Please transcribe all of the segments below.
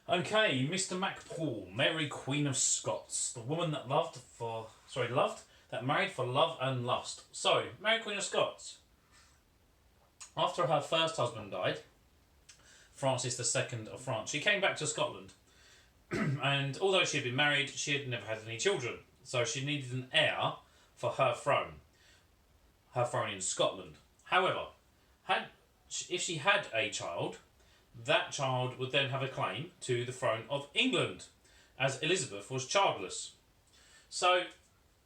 Okay, Mr. Mack-Poole, Mary Queen of Scots, the woman that married for love and lust. So, Mary Queen of Scots, after her first husband died, Francis II of France, she came back to Scotland. And although she had been married, she had never had any children. So she needed an heir for her throne in Scotland. However, if she had a child, that child would then have a claim to the throne of England, as Elizabeth was childless. So,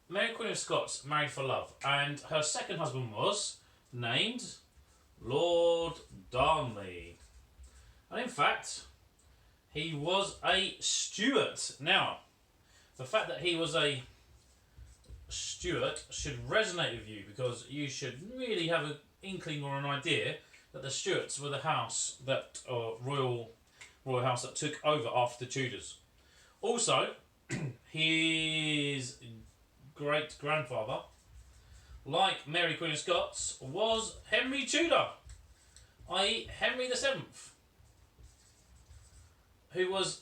Mary Queen of Scots married for love, and her second husband was named Lord Darnley. And in fact, he was a Stuart. Now, the fact that he was a Stuart should resonate with you, because you should really have an inkling or an idea that the Stuarts were the house that royal house that took over after the Tudors. Also, his great grandfather, like Mary Queen of Scots, was Henry Tudor, i.e. Henry VII, who was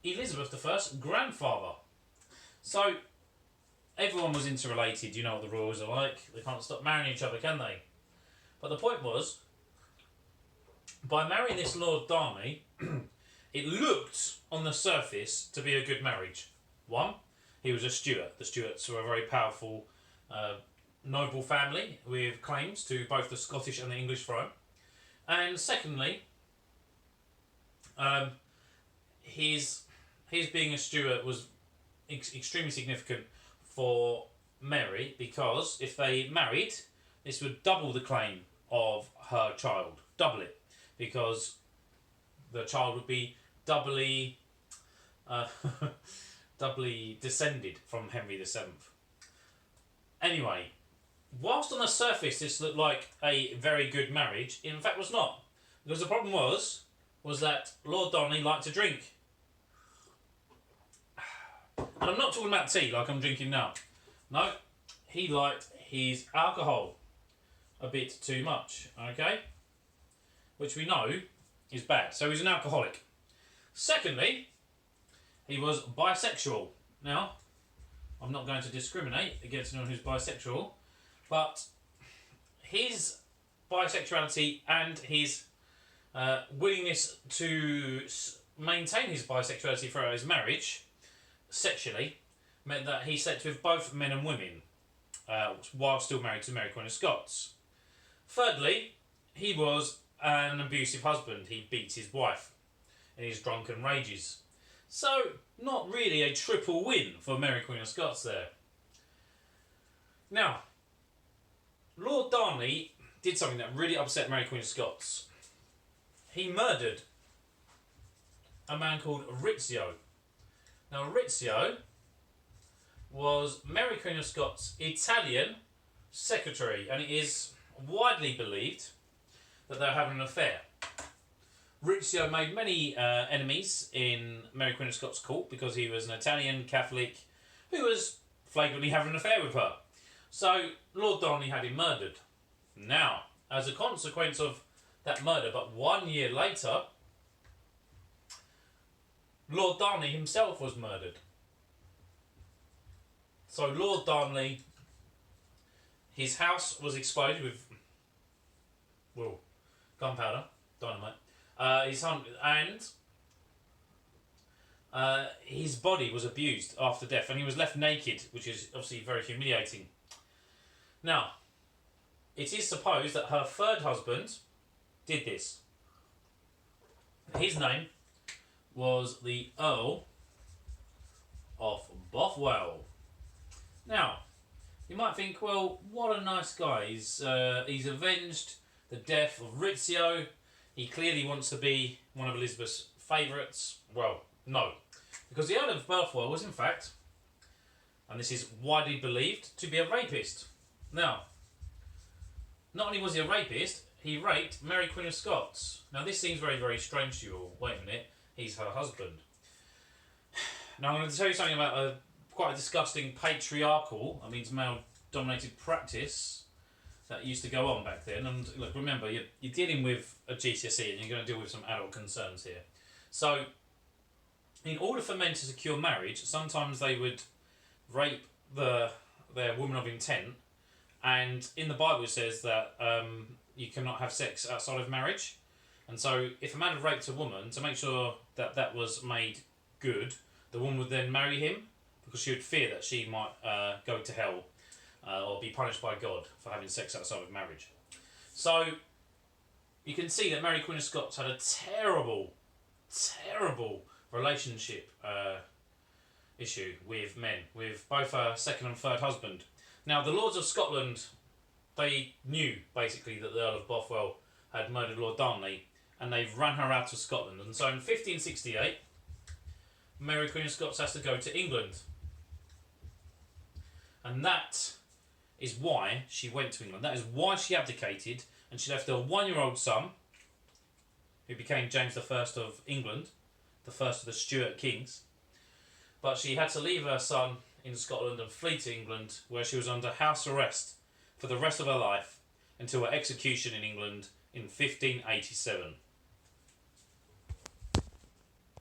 Elizabeth I's grandfather. So, everyone was interrelated. You know what the royals are like. They can't stop marrying each other, can they? But the point was, by marrying this Lord Darnley, it looked on the surface to be a good marriage. One, he was a Stuart. The Stuarts were a very powerful, noble family with claims to both the Scottish and the English throne. And secondly, his being a Stuart was extremely significant for Mary, because if they married, this would double the claim of her child. Double it. Because the child would be doubly descended from Henry VII. Anyway, whilst on the surface this looked like a very good marriage, it in fact was not. Because the problem was that Lord Darnley liked to drink. And I'm not talking about tea like I'm drinking now. No, he liked his alcohol a bit too much, okay? Which we know is bad. So he's an alcoholic. Secondly, he was bisexual. Now, I'm not going to discriminate against anyone who's bisexual, but his bisexuality and his willingness to maintain his bisexuality throughout his marriage, sexually, meant that he slept with both men and women while still married to Mary Queen of Scots. Thirdly, he was an abusive husband. He beat his wife in his drunken rages. So, not really a triple win for Mary Queen of Scots there. Now, Lord Darnley did something that really upset Mary Queen of Scots. He murdered a man called Rizzio. Now, Rizzio was Mary Queen of Scots' Italian secretary, and it is widely believed that they were having an affair. Rizzio made many enemies in Mary Queen of Scots' court because he was an Italian Catholic who was flagrantly having an affair with her. So Lord Darnley had him murdered. Now, as a consequence of that murder, but 1 year later, Lord Darnley himself was murdered. So Lord Darnley, his house was exploded with, well, gunpowder, dynamite. His body was abused after death, and he was left naked, which is obviously very humiliating. Now, it is supposed that her third husband did this. His name was the Earl of Bothwell. Now, you might think, well, what a nice guy. He's avenged the death of Rizzio. He clearly wants to be one of Elizabeth's favourites. Well, no. Because the Earl of Bothwell was, in fact, and this is widely believed, to be a rapist. Now, not only was he a rapist, he raped Mary Queen of Scots. Now, this seems very, very strange to you all. Wait a minute. He's her husband. Now, I'm going to tell you something about quite a disgusting patriarchal, that means male-dominated practice that used to go on back then. And look, remember, you're dealing with a GCSE and you're going to deal with some adult concerns here. So, in order for men to secure marriage, sometimes they would rape their woman of intent, and in the Bible it says that you cannot have sex outside of marriage. And so, if a man had raped a woman, to make sure that that was made good, the woman would then marry him, because she would fear that she might go to hell or be punished by God for having sex outside of marriage. So, you can see that Mary Queen of Scots had a terrible, terrible relationship issue with men, with both her second and third husband. Now, the Lords of Scotland, they knew, basically, that the Earl of Bothwell had murdered Lord Darnley, and they ran her out of Scotland. And so in 1568, Mary Queen of Scots has to go to England. And that is why she went to England. That is why she abdicated, and she left her one-year-old son, who became James I of England, the first of the Stuart kings. But she had to leave her son in Scotland and flee to England, where she was under house arrest for the rest of her life until her execution in England in 1587.